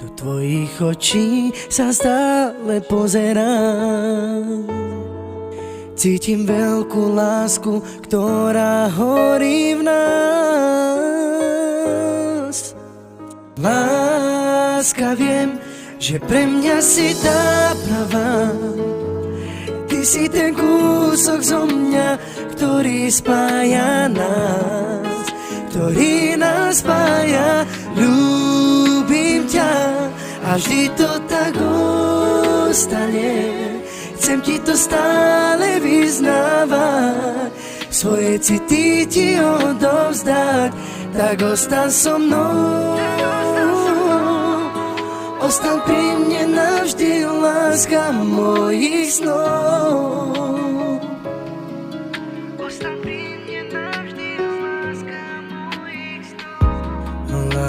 Do tvojich očí sa stále pozerám. Cítim veľkú lásku, ktorá horí v nás. Láska, viem, že pre mňa si tá pravá. Ty si ten kúsok zo mňa, ktorý spája nás, ktorý nás spája. Ľúbim ťa a vždy to tak ostane. Chcem ti to stále vyznávať, svoje city ti odovzdať. Tak ostan so mnou, ostan pri mne navždy, láska mojich snov.